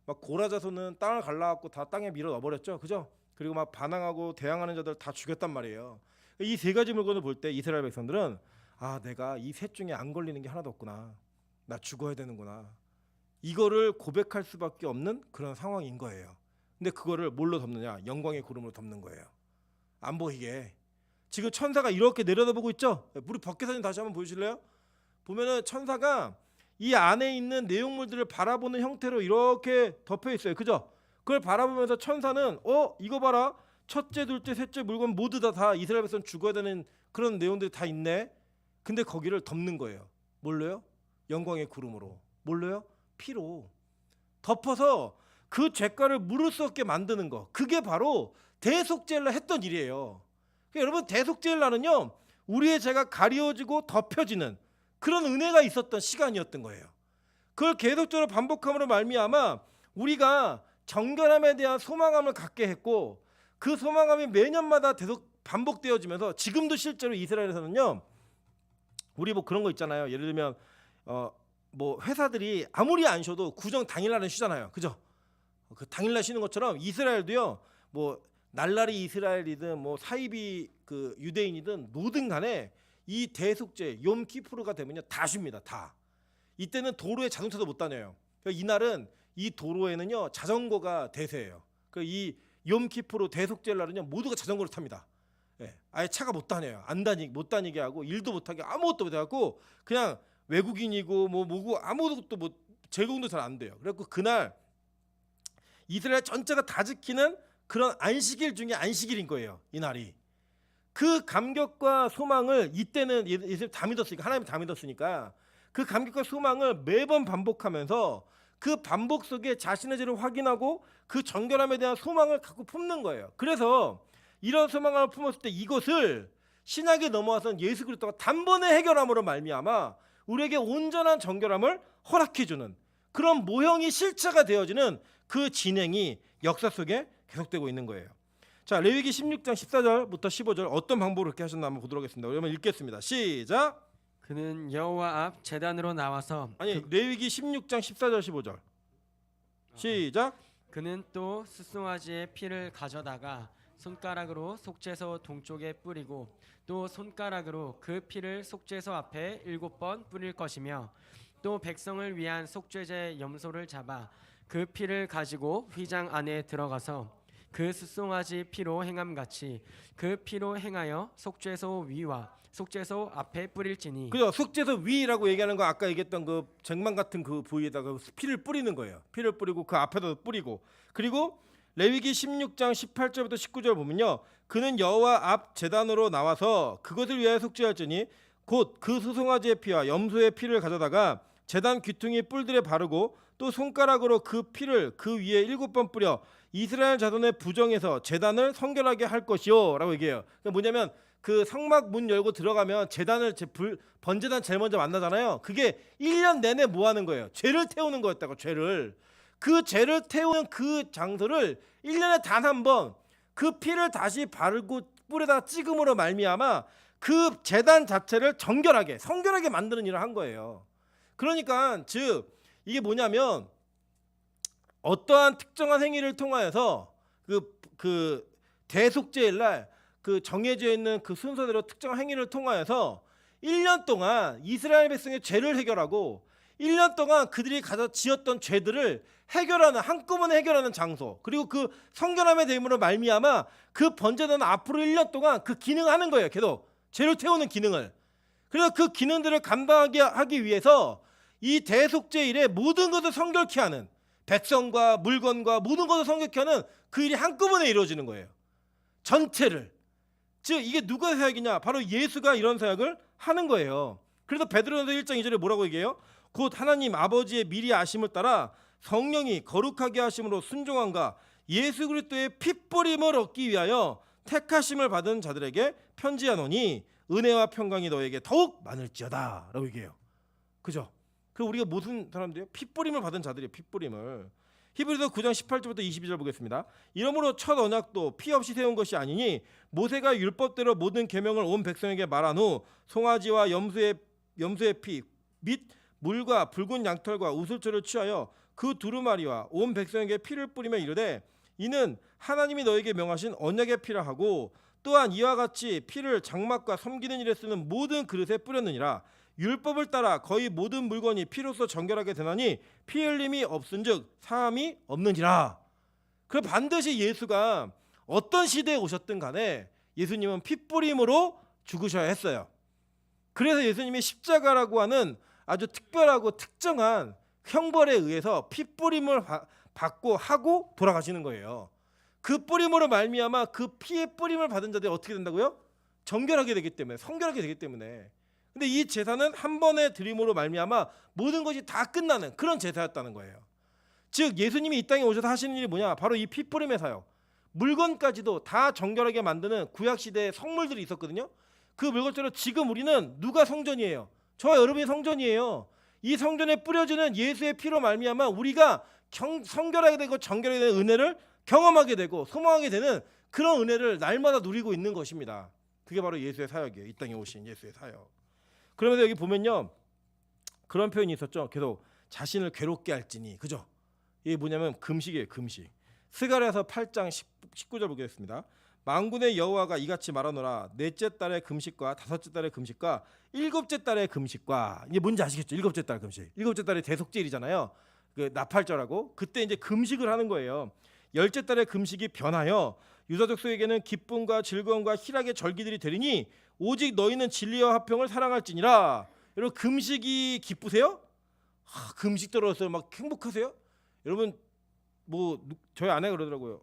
막 고라 자손은 땅을 갈라갖고 다 땅에 밀어 넣어버렸죠, 그죠? 그리고 막 반항하고 대항하는 자들 다 죽였단 말이에요. 이 세 가지 물건을 볼 때 이스라엘 백성들은 내가 이 셋 중에 안 걸리는 게 하나도 없구나, 나 죽어야 되는구나, 이거를 고백할 수밖에 없는 그런 상황인 거예요. 근데 그거를 뭘로 덮느냐? 영광의 구름으로 덮는 거예요. 안 보이게. 지금 천사가 이렇게 내려다보고 있죠? 우리 밖에 사진 다시 한번 보여주실래요? 보면은 천사가 이 안에 있는 내용물들을 바라보는 형태로 이렇게 덮여 있어요, 그죠? 그걸 바라보면서 천사는 이거 봐라, 첫째, 둘째, 셋째 물건 모두 다 이스라엘 백성 죽어야 되는 그런 내용들이 다 있네. 근데 거기를 덮는 거예요. 뭘로요? 영광의 구름으로. 뭘로요? 피로. 덮어서 그 죄가를 물을 수 없게 만드는 거, 그게 바로 대속죄일날 했던 일이에요. 그러니까 여러분, 대속죄일날은요 우리의 죄가 가려지고 덮여지는 그런 은혜가 있었던 시간이었던 거예요. 그걸 계속적으로 반복함으로 말미암아 우리가 정결함에 대한 소망함을 갖게 했고, 그 소망함이 매년마다 계속 반복되어지면서 지금도 실제로 이스라엘에서는요, 우리 뭐 그런 거 있잖아요. 예를 들면 뭐 회사들이 아무리 안 쉬어도 구정 당일날은 쉬잖아요. 그죠? 그 당일날 쉬는 것처럼 이스라엘도요, 뭐 날라리 이스라엘이든 뭐 사이비 그 유대인이든 뭐든 간에 이 대속죄 욤키푸르가 되면요 다 쉽니다. 다. 이때는 도로에 자동차도 못 다녀요. 그러니까 이날은 이 도로에는요 자전거가 대세예요. 이 욤키푸르 대속죄 날은요 모두가 자전거를 탑니다. 예, 아예 차가 못 다녀요. 못 다니게 하고 일도 못 하게 아무것도 못 하고 그냥 외국인이고 뭐고 아무것도 뭐 제공도 잘 안 돼요. 그래갖고 그날 이스라엘 전체가 다 지키는 그런 안식일 중에 안식일인 거예요. 이 날이. 그 감격과 소망을 이때는 예수님 다 믿었으니까, 하나님 다 믿었으니까 그 감격과 소망을 매번 반복하면서 그 반복 속에 자신의 죄를 확인하고 그 정결함에 대한 소망을 갖고 품는 거예요. 그래서 이런 소망을 품었을 때 이것을 신약에 넘어와서는 예수 그리스도가 단번에 해결함으로 말미암아 우리에게 온전한 정결함을 허락해주는 그런 모형이 실체가 되어지는 그 진행이 역사 속에 계속되고 있는 거예요. 자, 레위기 16장 14절부터 15절 어떤 방법으로 그렇게 하셨나 한번 보도록 하겠습니다. 그러면 읽겠습니다. 시작. 그는 여호와 앞 제단으로 나와서 레위기 16장 14절 15절 시작. 그는 또 숫송아지의 피를 가져다가 손가락으로 속죄소 동쪽에 뿌리고 또 손가락으로 그 피를 속죄소 앞에 7번 뿌릴 것이며 또 백성을 위한 속죄제 염소를 잡아 그 피를 가지고 휘장 안에 들어가서 그 숫송아지 피로 행함같이 그 피로 행하여 속죄소 위와 속죄소 앞에 뿌릴지니. 그죠? 속죄소 위라고 얘기하는 거 아까 얘기했던 그 쟁반 같은 그 부위에다가 피를 뿌리는 거예요. 피를 뿌리고 그 앞에다 뿌리고, 그리고 레위기 16장 18절부터 19절 보면요, 그는 여호와 앞 제단으로 나와서 그것을 위하여 속죄할지니 곧 그 수송아지의 피와 염소의 피를 가져다가 제단 귀퉁이 뿔들에 바르고 또 손가락으로 그 피를 그 위에 7번 뿌려 이스라엘 자손의 부정에서 제단을 성결하게 할 것이요 라고 얘기해요. 그러니까 뭐냐면 그 성막 문 열고 들어가면 제단을 번제단 제일 먼저 만나잖아요. 그게 1년 내내 뭐 하는 거예요? 죄를 태우는 거였다고. 그 죄를 태우는 그 장소를 1년에 단 한 번 그 피를 다시 바르고 뿔에다가 찍음으로 말미암아 그 제단 자체를 성결하게 만드는 일을 한 거예요. 그러니까 즉 이게 뭐냐면 어떠한 특정한 행위를 통하여서 그 대속죄일날 그 정해져 있는 그 순서대로 특정한 행위를 통하여서 1년 동안 이스라엘 백성의 죄를 해결하고 1년 동안 그들이 가져 지었던 죄들을 해결하는, 한꺼번에 해결하는 장소, 그리고 그 성결함의 대임으로 말미암아 그 번제단은 앞으로 1년 동안 그 기능을 하는 거예요. 계속 죄를 태우는 기능을. 그래서 그 기능들을 감당하게 하기 위해서 이 대속죄일에 모든 것을 성결케 하는, 백성과 물건과 모든 것을 성결케 하는 그 일이 한꺼번에 이루어지는 거예요. 전체를. 즉 이게 누가 사역이냐? 바로 예수가 이런 사역을 하는 거예요. 그래서 베드로전서 1장 2절에 뭐라고 얘기해요? 곧 하나님 아버지의 미리 아심을 따라 성령이 거룩하게 하심으로 순종함과 예수 그리스도의 핏뿌림을 얻기 위하여 택하심을 받은 자들에게 편지하노니 은혜와 평강이 너에게 더욱 많을지어다 라고 얘기해요. 그죠? 그 우리가 무슨 사람들이요? 핏뿌림을 받은 자들이에요. 핏뿌림을. 히브리서 9장 18절부터 22절 보겠습니다. 이러므로 첫 언약도 피 없이 세운 것이 아니니 모세가 율법대로 모든 계명을 온 백성에게 말한 후 송아지와 염소의 피 및 물과 붉은 양털과 우슬초를 취하여 그 두루마리와 온 백성에게 피를 뿌리며 이르되 이는 하나님이 너에게 명하신 언약의 피라 하고 또한 이와 같이 피를 장막과 섬기는 일에 쓰는 모든 그릇에 뿌렸느니라. 율법을 따라 거의 모든 물건이 피로써 정결하게 되나니 피 흘림이 없은즉 사함이 없느니라. 그 반드시 예수가 어떤 시대에 오셨든 간에 예수님은 핏뿌림으로 죽으셔야 했어요. 그래서 예수님이 십자가라고 하는 아주 특별하고 특정한 형벌에 의해서 핏뿌림을 받고 하고 돌아가시는 거예요. 그 뿌림으로 말미암아 그 피의 뿌림을 받은 자들이 어떻게 된다고요? 정결하게 되기 때문에, 성결하게 되기 때문에. 근데 이 제사는 한 번의 드림으로 말미암아 모든 것이 다 끝나는 그런 제사였다는 거예요. 즉 예수님이 이 땅에 오셔서 하시는 일이 뭐냐? 바로 이 피뿌림의 사역. 물건까지도 다 정결하게 만드는 구약 시대의 성물들이 있었거든요. 그 물건처럼 지금 우리는 누가 성전이에요? 저와 여러분이 성전이에요. 이 성전에 뿌려지는 예수의 피로 말미암아 우리가 성결하게 되고 정결하게 되는 은혜를 경험하게 되고 소망하게 되는 그런 은혜를 날마다 누리고 있는 것입니다. 그게 바로 예수의 사역이에요. 이 땅에 오신 예수의 사역. 그러면서 여기 보면요, 그런 표현이 있었죠. 계속 자신을 괴롭게 할지니, 그죠? 이게 뭐냐면 금식이에요. 금식. 스가랴서 8장 19절 보겠습니다. 만군의 여호와가 이같이 말하노라. 넷째 달의 금식과 다섯째 달의 금식과 일곱째 달의 금식과, 이게 뭔지 아시겠죠? 일곱째 달 금식. 일곱째 달이 대속제일이잖아요. 그 나팔절하고 그때 이제 금식을 하는 거예요. 열째 달의 금식이 변하여 유다 족속에게는 기쁨과 즐거움과 희락의 절기들이 되리니 오직 너희는 진리와 화평을 사랑할지니라. 여러분 금식이 기쁘세요? 금식 들어서 막 행복하세요? 여러분 뭐 저희 아내가 그러더라고요.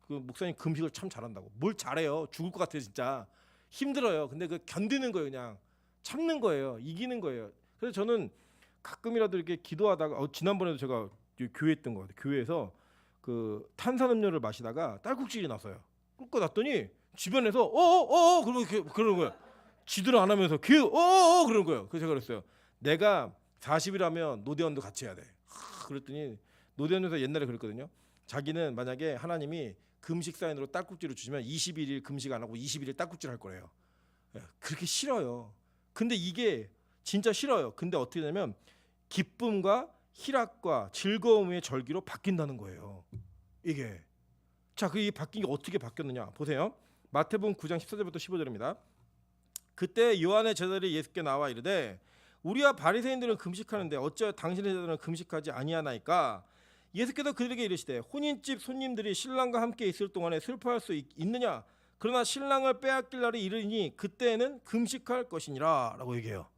그 목사님 금식을 참 잘한다고. 뭘 잘해요? 죽을 것 같아요 진짜. 힘들어요. 근데 그 견디는 거예요. 그냥 참는 거예요. 이기는 거예요. 그래서 저는 가끔이라도 이렇게 기도하다가 지난번에도 제가 교회 있던 거 같아요. 교회에서 그 탄산음료를 마시다가 딸꾹질이 났어요. 끓고 났더니 주변에서 어어어 그러는 거예요. 지도를 안 하면서 어어어 그러는 거예요. 그래서 제가 그랬어요. 내가 40일하면 노대원도 같이 해야 돼. 그랬더니 노대원에서 옛날에 그랬거든요. 자기는 만약에 하나님이 금식 사인으로 딸꾹질을 주시면 21일 금식 안 하고 21일 딸꾹질 할 거래요. 그렇게 싫어요. 근데 이게 진짜 싫어요. 근데 어떻게 되냐면 기쁨과 희락과 즐거움의 절기로 바뀐다는 거예요. 이게. 자, 그 바뀐 게 어떻게 바뀌었느냐 보세요. 마태복음 9장 14절부터 15절입니다. 그때 요한의 제자들이 예수께 나와 이르되 우리와 바리새인들은 금식하는데 어찌하여 당신의 제자들은 금식하지 아니하나이까. 예수께서 그들에게 이르시되 혼인집 손님들이 신랑과 함께 있을 동안에 슬퍼할 수 있느냐. 그러나 신랑을 빼앗길 날이 이르니 그때에는 금식할 것이니라 라고 얘기해요.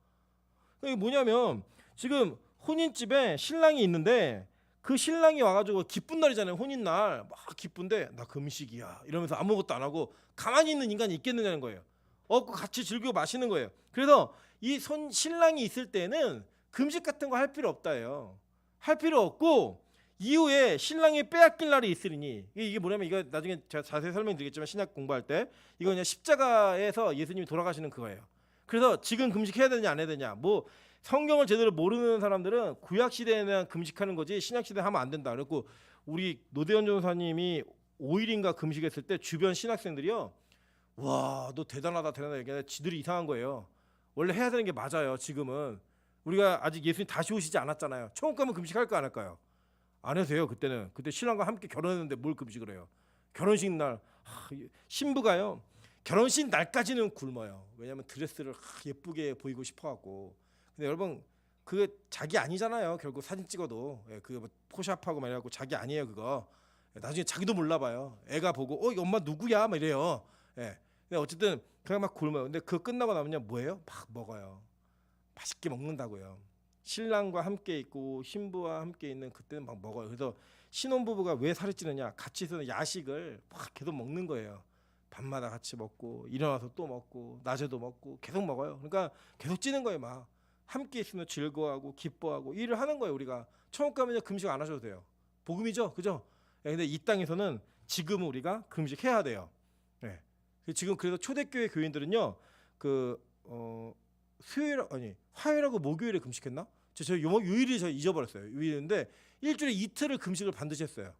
이게 뭐냐면 지금 혼인집에 신랑이 있는데 그 신랑이 와가지고 기쁜 날이잖아요. 혼인날 막 기쁜데 나 금식이야 이러면서 아무것도 안 하고 가만히 있는 인간이 있겠느냐는 거예요. 얻고 같이 즐기고 마시는 거예요. 그래서 이 신랑이 있을 때는 금식 같은 거 할 필요 없다예요. 할 필요 없고 이후에 신랑이 빼앗길 날이 있으리니, 이게 뭐냐면 이거 나중에 제가 자세히 설명드리겠지만 신약 공부할 때 이거 그냥 십자가에서 예수님이 돌아가시는 그거예요. 그래서 지금 금식해야 되냐 안 해야 되냐, 뭐 성경을 제대로 모르는 사람들은 구약 시대에는 금식하는 거지 신약 시대에 하면 안 된다. 그리고 우리 노대현 전사님이 5일인가 금식했을 때 주변 신학생들이요, 와 너 대단하다 얘기하는데 지들이 이상한 거예요. 원래 해야 되는 게 맞아요. 지금은 우리가 아직 예수님 다시 오시지 않았잖아요. 처음 가면 금식할까 안 할까요? 안 해도요. 그때 신랑과 함께 결혼했는데 뭘 금식을 해요. 결혼식 날 신부가요 결혼식 날까지는 굶어요. 왜냐하면 드레스를 예쁘게 보이고 싶어갖고. 근데 여러분 그게 자기 아니잖아요. 결국 사진 찍어도 그거 뭐 포샵하고 막 이래갖고 자기 아니에요 그거. 나중에 자기도 몰라봐요. 애가 보고 이 엄마 누구야 막 이래요. 근데 어쨌든 그냥 막 굶어요. 근데 그거 끝나고 나면요 뭐예요? 막 먹어요. 맛있게 먹는다고요. 신랑과 함께 있고 신부와 함께 있는 그때는 막 먹어요. 그래서 신혼부부가 왜 살이 찌느냐, 같이 있어서 야식을 막 계속 먹는 거예요. 밤마다 같이 먹고 일어나서 또 먹고 낮에도 먹고 계속 먹어요. 그러니까 계속 찌는 거예요. 막 함께 있으면 즐거워하고 기뻐하고 일을 하는 거예요. 우리가 처음 가면 금식 안 하셔도 돼요. 복음이죠, 그죠? 근데 이 땅에서는 지금은 우리가 금식해야 돼요. 지금 그래서 초대교회 교인들은요 화요일하고 목요일에 금식했나? 저 요일이 저 잊어버렸어요. 요일인데 일주일에 이틀을 금식을 반드시 했어요.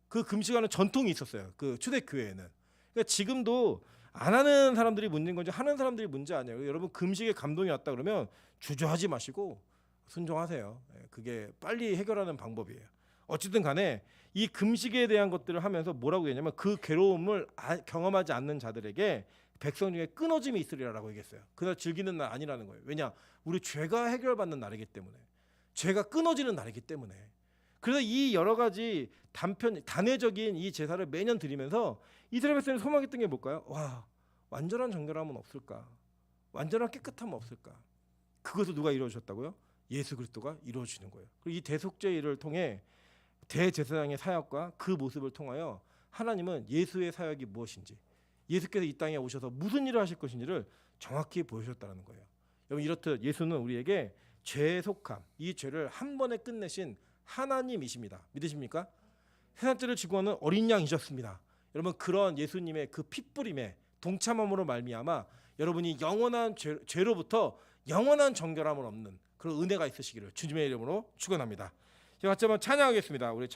그 금식하는 전통이 있었어요. 그 초대교회에는. 그러니까 지금도 안 하는 사람들이 문제인 건지 하는 사람들이 문제 아니에요. 여러분 금식에 감동이 왔다 그러면 주저하지 마시고 순종하세요. 그게 빨리 해결하는 방법이에요. 어쨌든 간에 이 금식에 대한 것들을 하면서 뭐라고 얘기했냐면 그 괴로움을 경험하지 않는 자들에게 백성 중에 끊어짐이 있으리라고 얘기했어요. 그날 즐기는 날 아니라는 거예요. 왜냐? 우리 죄가 해결받는 날이기 때문에. 죄가 끊어지는 날이기 때문에. 그래서 이 여러 가지 단회적인 이 제사를 매년 드리면서 이스라엘 백성이 소망했던 게 뭘까요? 와, 완전한 정결함은 없을까? 완전한 깨끗함은 없을까? 그것을 누가 이루어주셨다고요? 예수 그리스도가 이루어주는 거예요. 그리고 이 대속죄를 통해 대제사장의 사역과 그 모습을 통하여 하나님은 예수의 사역이 무엇인지, 예수께서 이 땅에 오셔서 무슨 일을 하실 것인지를 정확히 보여주셨다는 거예요. 여러분 이렇듯 예수는 우리에게 죄의 속함, 이 죄를 한 번에 끝내신 하나님이십니다. 믿으십니까? 세상 죄를 지고 하는 어린 양이셨습니다. 여러분 그런 예수님의 그 핏뿌림에 동참함으로 말미암아 여러분이 영원한 죄로부터 영원한 정결함을 얻는 그런 은혜가 있으시기를 주님의 이름으로 축원합니다. 제가 같이 한번 찬양하겠습니다. 우리